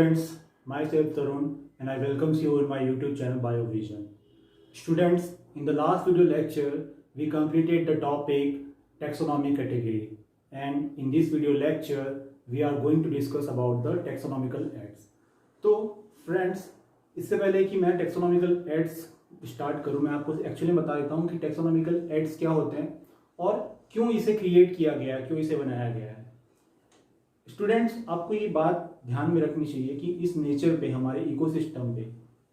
Students, myself Tarun and I welcome you in my YouTube channel BioVision. Students, in the last video lecture, we completed the topic taxonomy category, and in this video lecture, we are going to discuss about the taxonomical aids. तो friends, इससे पहले कि मैं taxonomical aids start करूं, मैं आपको actually बता देता हूं कि taxonomical aids क्या होते हैं और क्यों इसे क्रिएट किया गया है, क्यों इसे बनाया गया है। स्टूडेंट्स, आपको ये बात ध्यान में रखनी चाहिए कि इस नेचर पे, हमारे इकोसिस्टम पे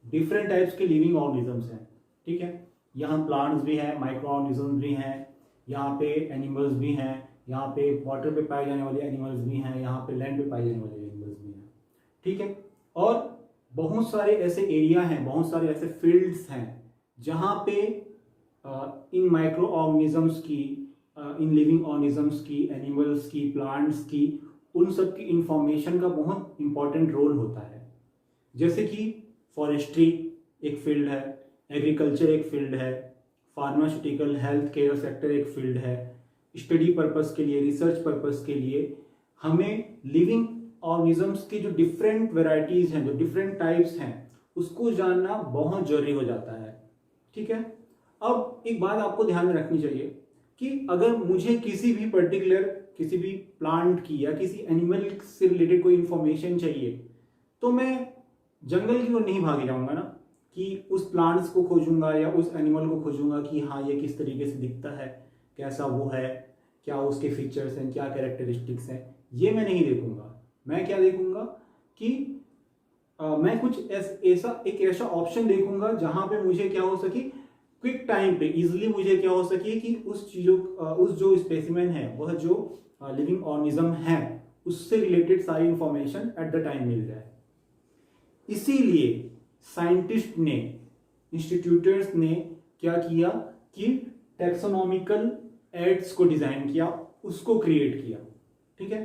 डिफरेंट टाइप्स के लिविंग ऑर्गेनिजम्स हैं। ठीक है, यहाँ प्लांट्स भी हैं, माइक्रो ऑर्गेनिजम्स भी हैं, यहाँ पे एनिमल्स भी हैं, यहाँ पे वाटर पे पाए जाने वाले एनिमल्स भी हैं, यहाँ पे लैंड पे पाए जाने वाले एनिमल्स भी हैं। ठीक है, और बहुत सारे ऐसे एरिया हैं, बहुत सारे ऐसे फील्ड्स हैं जहाँ पे इन माइक्रो ऑर्गेनिजम्स की, इन लिविंग ऑर्गेनिजम्स की, एनिमल्स की, प्लांट्स की, उन सब की इंफॉर्मेशन का बहुत इंपॉर्टेंट रोल होता है। जैसे कि फॉरेस्ट्री एक फील्ड है, एग्रीकल्चर एक फील्ड है, फार्मास्यूटिकल हेल्थ केयर सेक्टर एक फील्ड है। स्टडी पर्पस के लिए, रिसर्च पर्पस के लिए हमें लिविंग ऑर्गेनिजम्स की जो डिफरेंट वेराइटीज़ हैं, जो डिफरेंट टाइप्स हैं, उसको जानना बहुत जरूरी हो जाता है। ठीक है, अब एक बात आपको ध्यान में रखनी चाहिए कि अगर मुझे किसी भी पर्टिकुलर, किसी भी प्लांट की या किसी एनिमल से रिलेटेड कोई इंफॉर्मेशन चाहिए, तो मैं जंगल की ओर नहीं भागे जाऊंगा ना, कि उस प्लांट्स को खोजूंगा या उस एनिमल को खोजूंगा कि हाँ ये किस तरीके से दिखता है, कैसा वो है, क्या उसके फीचर्स हैं, क्या कैरेक्टरिस्टिक्स हैं, ये मैं नहीं देखूंगा। मैं क्या देखूंगा कि मैं कुछ ऐसा ऑप्शन देखूंगा जहां पे मुझे क्या हो सके, क्विक टाइम पे इजिली मुझे क्या हो सके कि उस जो स्पेसिमेन है, वह जो लिविंग ऑर्गेनिज्म है, उससे रिलेटेड सारी इंफॉर्मेशन एट द टाइम मिल जाए। इसीलिए साइंटिस्ट ने, इंस्टीट्यूटर्स ने क्या किया कि टैक्सोनॉमिकल एड्स को डिजाइन किया, उसको क्रिएट किया। ठीक है,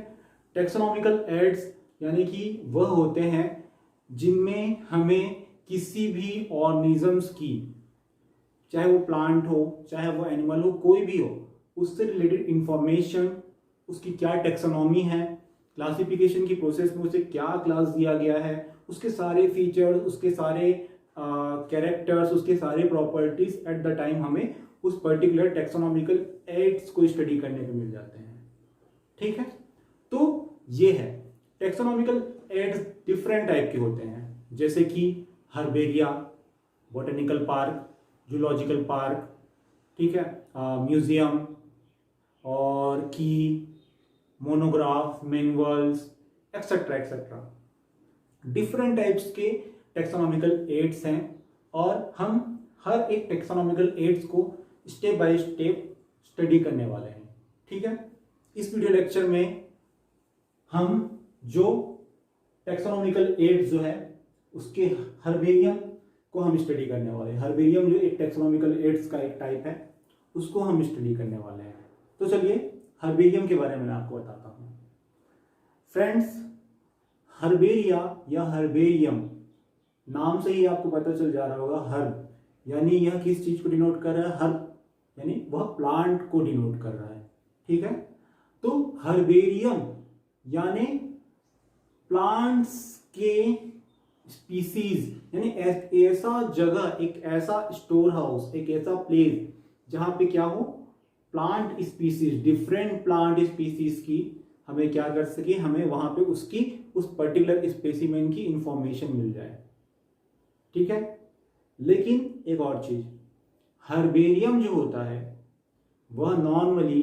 टैक्सोनॉमिकल एड्स यानी कि वह होते हैं जिनमें हमें किसी भी ऑर्गेनिजम्स की, चाहे वो प्लांट हो, चाहे वो एनिमल हो, कोई भी हो, उससे रिलेटेड इंफॉर्मेशन, उसकी क्या टेक्सोनॉमी है, क्लासिफिकेशन की प्रोसेस में उसे क्या क्लास दिया गया है, उसके सारे फीचर्स, उसके सारे कैरेक्टर्स, उसके सारे प्रॉपर्टीज एट द टाइम हमें उस पर्टिकुलर टेक्सोनॉमिकल एड्स को स्टडी करने को मिल जाते हैं। ठीक है, तो ये है टेक्सोनॉमिकल एड्स डिफरेंट टाइप के होते हैं, जैसे कि herbaria, botanical park, zoological park, ठीक है, म्यूजियम, और की, monograph, manuals, etcetera etcetera. Different types के टेक्सोनॉमिकल एड्स हैं और हम हर एक टेक्सोनॉमिकल एड्स को स्टेप बाय स्टेप स्टडी करने वाले हैं। ठीक है, इस वीडियो लेक्चर में हम जो टेक्सोनॉमिकल एड्स जो है उसके हर्बेरियम को हम स्टडी करने वाले हैं। हर्बेरियम जो एक टेक्सोनॉमिकल एड्स का एक टाइप है, उसको हम स्टडी करने वाले हैं। तो चलिए हर्बेरियम के बारे में मैं आपको बताता हूं। फ्रेंड्स, हर्बेरिया या हर्बेरियम नाम से ही आपको पता चल जा रहा होगा, हर्ब यानी यह किस चीज को डिनोट कर रहा है, हर्ब यानी वह प्लांट को डिनोट कर रहा है। ठीक है, तो हर्बेरियम यानी प्लांट्स के स्पीसीज, यानी ऐसा जगह, एक ऐसा स्टोर हाउस, एक ऐसा प्लेस जहां पे क्या हो, plant species, different plant species की हमें क्या कर सके, हमें वहां पे उसकी, उस पर्टिकुलर स्पेसिमेन की इंफॉर्मेशन मिल जाए। ठीक है, लेकिन एक और चीज, हर्बेरियम जो होता है वह नॉर्मली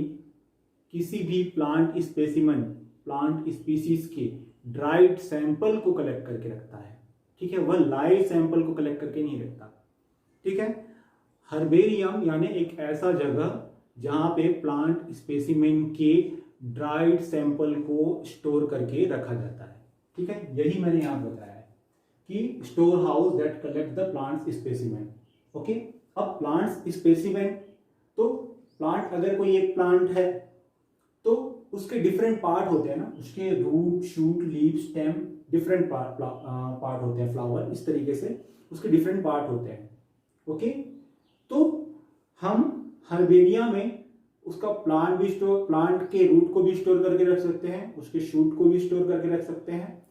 किसी भी प्लांट स्पेसिमेन, प्लांट स्पीसीज के ड्राइड सैंपल को कलेक्ट करके रखता है। ठीक है, वह लाइव सैंपल को कलेक्ट करके नहीं रखता। ठीक है, हर्बेरियम यानी एक ऐसा जगह जहां पे प्लांट स्पेसिमेन के ड्राइड सैंपल को स्टोर करके रखा जाता है। ठीक है, यही मैंने यहां बताया है कि store house that collect the plant specimen. Okay, अब प्लांट स्पेसिमेन, तो प्लांट, अगर कोई एक प्लांट है तो उसके डिफरेंट पार्ट होते हैं ना, उसके root, shoot, leaf, stem, different part होते हैं, फ्लावर, इस तरीके से उसके डिफरेंट पार्ट होते हैं। ओके, तो हम हर्बेरिया में उसका प्लांट के रूट को भी स्टोर करके रख सकते हैं, उसके शूट को भी स्टोर करके रख सकते हैं,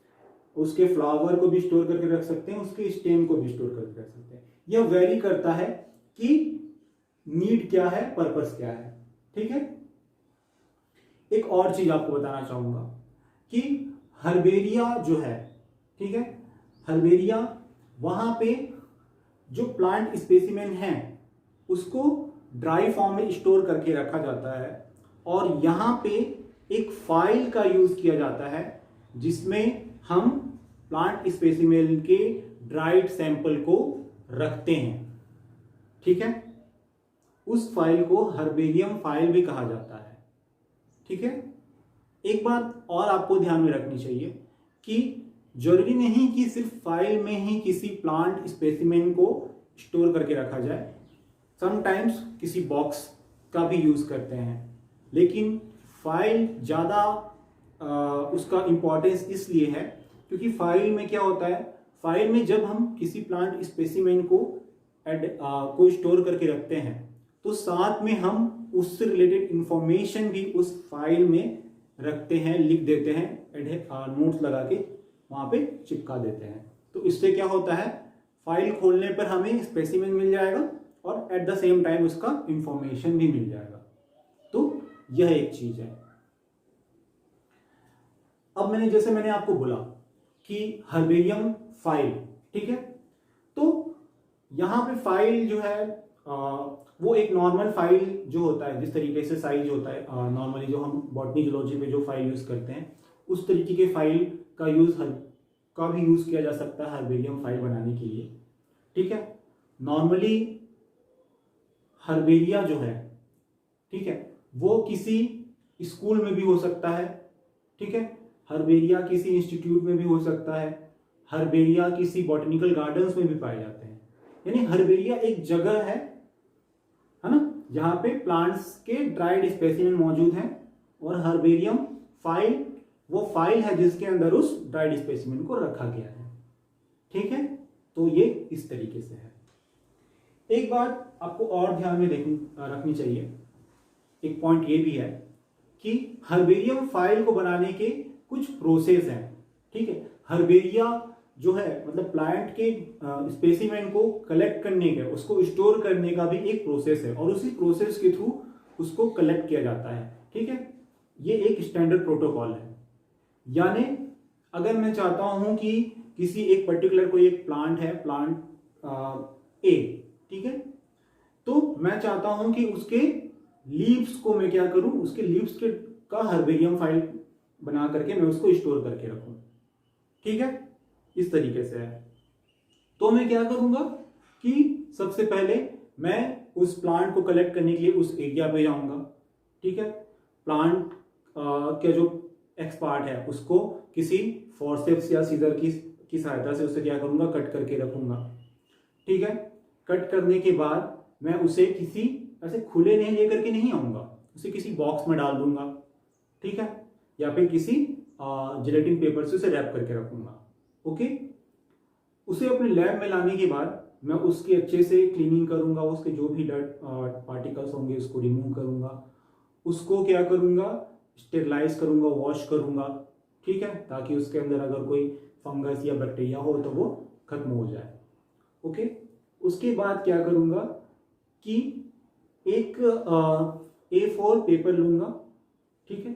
उसके फ्लावर को भी स्टोर करके रख सकते हैं, उसके स्टेम को भी स्टोर करके रख सकते हैं। यह वेरी करता है कि नीड क्या है, पर्पस क्या है। ठीक है। एक और चीज आपको बताना चाहूंगा कि हर्बेरिया जो है, ठीक है, हर्बेरिया वहां पे जो प्लांट स्पेसिमेन है उसको ड्राई फॉर्म में स्टोर करके रखा जाता है, और यहाँ पे एक फाइल का यूज किया जाता है जिसमें हम प्लांट स्पेसिमेन के ड्राइड सैंपल को रखते हैं। ठीक है। उस फाइल को हर्बेरियम फाइल भी कहा जाता है। ठीक है। एक बात और आपको ध्यान में रखनी चाहिए कि जरूरी नहीं कि सिर्फ फाइल में ही किसी प्लांट स्पेसिमेन को स्टोर करके रखा जाए, समटाइम्स किसी बॉक्स का भी यूज करते हैं, लेकिन फाइल ज़्यादा उसका इम्पोर्टेंस इसलिए है क्योंकि फाइल में क्या होता है, फाइल में जब हम किसी प्लांट स्पेसिमेन को स्टोर करके रखते हैं तो साथ में हम उससे रिलेटेड इंफॉर्मेशन भी उस फाइल में रखते हैं, लिख देते हैं, नोट्स लगा के वहाँ पे चिपका देते हैं। तो इससे क्या होता है, फाइल खोलने पर हमें स्पेसिमेन मिल जाएगा और एट द सेम टाइम उसका इंफॉर्मेशन भी मिल जाएगा। तो यह एक चीज है। अब मैंने आपको बोला कि हर्बेरियम फाइल, ठीक है, तो यहाँ पे फाइल जो है वो एक नॉर्मल फाइल जो होता है, जिस तरीके से साइज होता है नॉर्मली जो हम बॉटनी जूलॉजी में जो फाइल यूज करते हैं उस तरीके के फाइल का भी यूज किया जा सकता है हर्बेरियम फाइल बनाने के लिए। ठीक है। नॉर्मली हर्बेरिया जो है, ठीक है, वो किसी स्कूल में भी हो सकता है। ठीक है। हर्बेरिया किसी इंस्टीट्यूट में भी हो सकता है। हर्बेरिया किसी बॉटनिकल गार्डन्स में भी पाए जाते हैं। यानी हर्बेरिया एक जगह है ना, जहां पे प्लांट्स के ड्राइड स्पेसिमेन मौजूद हैं, और हर्बेरियम फाइल वो फाइल है जिसके अंदर उस ड्राइड स्पेसिमेन को रखा गया है। ठीक है। तो ये इस तरीके से है। एक बात आपको और ध्यान में रखनी चाहिए, एक पॉइंट ये भी है कि हर्बेरियम फाइल को बनाने के कुछ प्रोसेस हैं। ठीक है। हर्बेरिया जो है मतलब प्लांट के स्पेसिमेन को कलेक्ट करने का, उसको स्टोर करने का भी एक प्रोसेस है, और उसी प्रोसेस के थ्रू उसको कलेक्ट किया जाता है। ठीक है। ये एक स्टैंडर्ड प्रोटोकॉल है। यानी अगर मैं चाहता हूं कि किसी एक पर्टिकुलर कोई एक प्लांट है, प्लांट ए, ठीक है, तो मैं चाहता हूं कि उसके लीव्स को मैं क्या करूं, उसके लीव्स के का हर्बेरियम फाइल बना करके मैं उसको स्टोर करके रखूं। ठीक है। इस तरीके से है। तो मैं क्या करूंगा कि सबसे पहले मैं उस प्लांट को कलेक्ट करने के लिए उस एरिया पे जाऊंगा। ठीक है। प्लांट का जो एक्सपार्ट है उसको किसी फोर्सेप्स या सीजर की सहायता से उसे क्या करूंगा, कट करके रखूंगा। ठीक है। कट करने के बाद मैं उसे किसी ऐसे खुले नहीं लेकर के नहीं आऊंगा, उसे किसी बॉक्स में डाल दूंगा। ठीक है। या फिर किसी जिलेटिन पेपर से उसे रैप करके रखूंगा। ओके। उसे अपने लैब में लाने के बाद मैं उसकी अच्छे से क्लीनिंग करूंगा, उसके जो भी डर्ट पार्टिकल्स होंगे उसको रिमूव करूंगा, उसको क्या करूंगा, स्टेरलाइज करूंगा, वॉश करूंगा। ठीक है। ताकि उसके अंदर अगर कोई फंगस या बैक्टीरिया हो तो वो खत्म हो जाए। ओके। उसके बाद क्या करूंगा कि एक A4 पेपर लूंगा। ठीक है।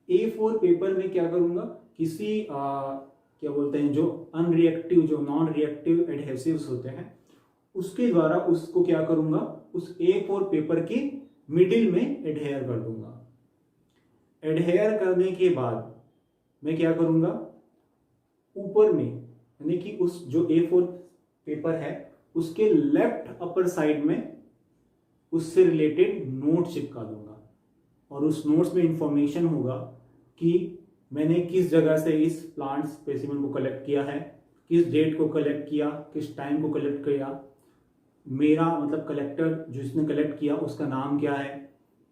A4 पेपर में क्या करूंगा, किसी क्या बोलते हैं, जो अनरिएक्टिव, जो नॉन रिएक्टिव एडहेसिव्स होते हैं, उसके द्वारा उसको क्या करूंगा, उस A4 पेपर के मिडिल में एडहेयर कर दूंगा। एडहेयर करने के बाद मैं क्या करूंगा, ऊपर में यानी कि उस जो A4 पेपर है उसके लेफ्ट अपर साइड में उससे रिलेटेड नोट चिपका दूंगा, और उस नोट्स में इंफॉर्मेशन होगा कि मैंने किस जगह से इस प्लांट स्पेसिमेन को कलेक्ट किया है, किस डेट को कलेक्ट किया, किस टाइम को कलेक्ट किया, मेरा मतलब कलेक्टर जिसने कलेक्ट किया उसका नाम क्या है।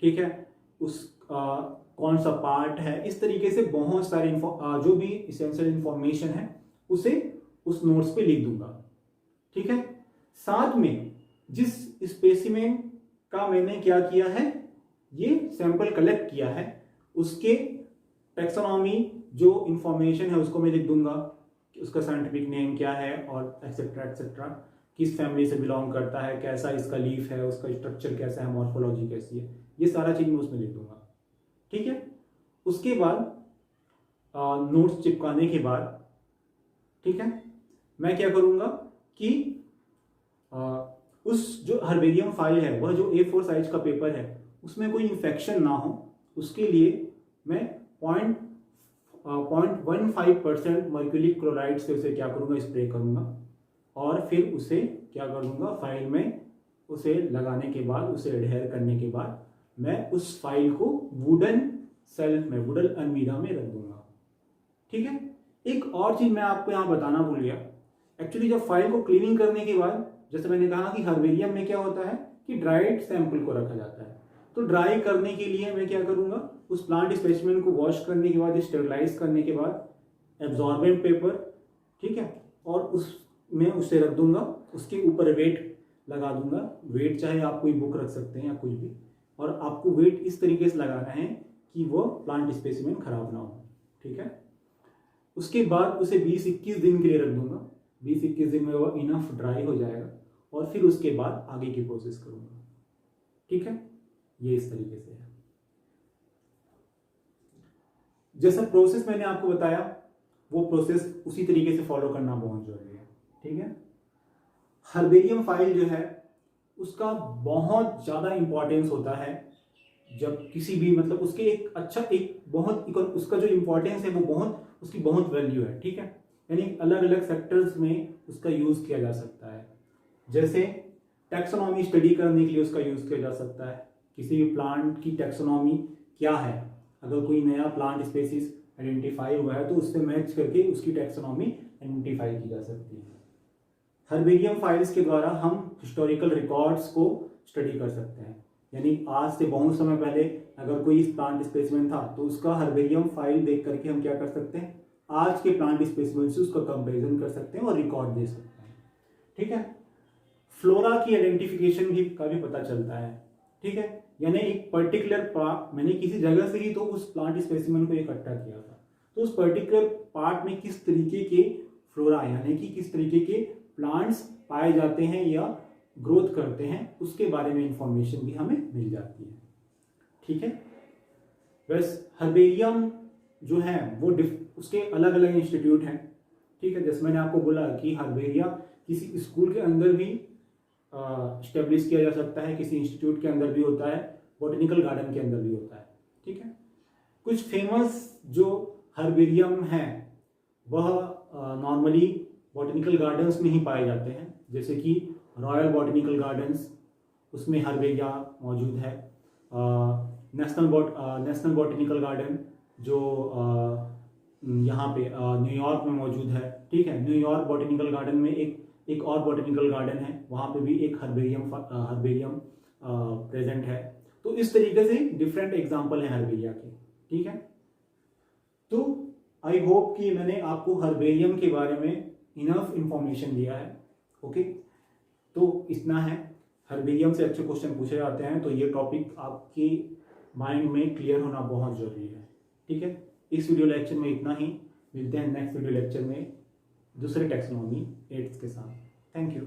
ठीक है। उस कौन सा पार्ट है। इस तरीके से बहुत सारे जो भी इसेंशियल इंफॉर्मेशन है उसे उस नोट्स पे लिख दूंगा। ठीक है। साथ में जिस स्पेसिमेन का मैंने क्या किया है, ये सैंपल कलेक्ट किया है, उसके टैक्सोनॉमी जो इंफॉर्मेशन है उसको मैं लिख दूंगा। उसका साइंटिफिक नेम क्या है और एक्सेट्रा एक्सेट्रा, किस फैमिली से बिलोंग करता है, कैसा इसका लीफ है, उसका स्ट्रक्चर कैसा है, मॉर्फोलॉजी कैसी है, ये सारा चीज़ मैं उसमें लिख दूंगा। ठीक है। उसके बाद नोट्स चिपकाने के बाद, ठीक है, मैं क्या करूँगा कि उस जो हर्बेरियम फाइल है, वह जो A4 साइज का पेपर है, उसमें कोई इन्फेक्शन ना हो, उसके लिए मैं 0.15% मर्क्यूरी क्लोराइड से उसे क्या करूँगा, स्प्रे करूँगा, और फिर उसे क्या करूँगा, फाइल में उसे लगाने के बाद, उसे एडहेयर करने के बाद मैं उस फाइल को वुडन सेल्फ में, वुडन अलमीरा में रख दूंगा। ठीक है। एक और चीज़ मैं आपको यहाँ बताना भूल गया। एक्चुअली जब फाइल को क्लीनिंग करने के बाद, जैसे मैंने कहा कि हर्बेरियम में क्या होता है कि ड्राइड सैंपल को रखा जाता है, तो ड्राई करने के लिए मैं क्या करूँगा, उस प्लांट स्पेसिमेन को वॉश करने के बाद, स्टेरिलाइज करने के बाद एब्जॉर्बेंट पेपर, ठीक है, और उसमें उसे रख दूंगा, उसके ऊपर वेट लगा दूंगा। वेट चाहे आप कोई बुक रख सकते हैं या कुछ भी, और आपको वेट इस तरीके से लगाना है कि वो प्लांट स्पेसिमेन खराब ना हो। ठीक है। उसके बाद उसे 20-21 दिन के लिए रख दूंगा। 20-21 दिन में वो इनफ ड्राई हो जाएगा, और फिर उसके बाद आगे की प्रोसेस करूंगा। ठीक है। ये इस तरीके से है। जैसा प्रोसेस मैंने आपको बताया, वो प्रोसेस उसी तरीके से फॉलो करना बहुत जरूरी है। ठीक है। हर्बेरियम फाइल जो है उसका बहुत ज़्यादा इंपॉर्टेंस होता है जब किसी भी, मतलब उसके एक अच्छा, एक बहुत, उसका जो इंपॉर्टेंस है वो बहुत, उसकी बहुत वैल्यू है। ठीक है। यानी अलग अलग सेक्टर्स में उसका यूज़ किया जा सकता है। जैसे टैक्सोनॉमी स्टडी करने के लिए उसका यूज़ किया जा सकता है। किसी भी प्लांट की टैक्सोनॉमी क्या है, अगर कोई नया प्लांट स्पेसीज आइडेंटिफाई हुआ है तो उससे मैच करके उसकी टैक्सोनॉमी आइडेंटिफाई की जा सकती है। हर्बेरियम फाइल्स के द्वारा हम हिस्टोरिकल रिकॉर्ड्स को स्टडी कर सकते हैं। यानी आज से बहुत समय पहले अगर कोई प्लांट स्पेसिमेन था तो उसका हर्बेरियम फाइल देख करके हम क्या कर सकते हैं, आज के प्लांट स्पेसिमेन से उसका कंपैरिजन कर सकते हैं और रिकॉर्ड दे सकते हैं। ठीक है। फ्लोरा की आइडेंटिफिकेशन भी का भी पता चलता है। ठीक है। यानी एक पर्टिकुलर पार्ट, मैंने किसी जगह से ही तो उस प्लांट स्पेसिमेन को इकट्ठा किया था, तो उस पर्टिकुलर पार्ट में किस तरीके के फ्लोरा, यानी कि किस तरीके के प्लांट्स पाए जाते हैं या ग्रोथ करते हैं, उसके बारे में इंफॉर्मेशन भी हमें मिल जाती है। ठीक है। बस हर्बेरियम जो है वो उसके अलग अलग इंस्टीट्यूट हैं। ठीक है। जैसे मैंने आपको बोला कि हर्बेरिया किसी स्कूल के अंदर भी स्टेब्लिश किया जा सकता है, किसी इंस्टीट्यूट के अंदर भी होता है, बॉटनिकल गार्डन के अंदर भी होता है। ठीक है। कुछ फेमस जो हर्बेरियम है वह नॉर्मली बॉटनिकल गार्डन्स में ही पाए जाते हैं, जैसे कि रॉयल बॉटनिकल गार्डन्स, उसमें हर्बेरिया मौजूद है। नेशनल बॉटनिकल गार्डन जो यहाँ पे न्यूयॉर्क में मौजूद है। ठीक है। न्यूयॉर्क बॉटनिकल गार्डन में एक और बॉटनिकल गार्डन है, वहाँ पे भी एक हर्बेरियम प्रेजेंट है। तो इस तरीके से डिफरेंट एग्जाम्पल हैं हर्बेरिया के। ठीक है। तो आई होप कि मैंने आपको हर्बेरियम के बारे में इनफ इंफॉर्मेशन दिया है। ओके। तो इतना है। हर्बेरियम से अच्छे क्वेश्चन पूछे जाते हैं, तो ये टॉपिक आपके माइंड में क्लियर होना बहुत जरूरी है। ठीक है। इस वीडियो लेक्चर में इतना ही। मिलते हैं नेक्स्ट वीडियो लेक्चर में दूसरे टैक्सोनॉमी एड्स के साथ। Thank you.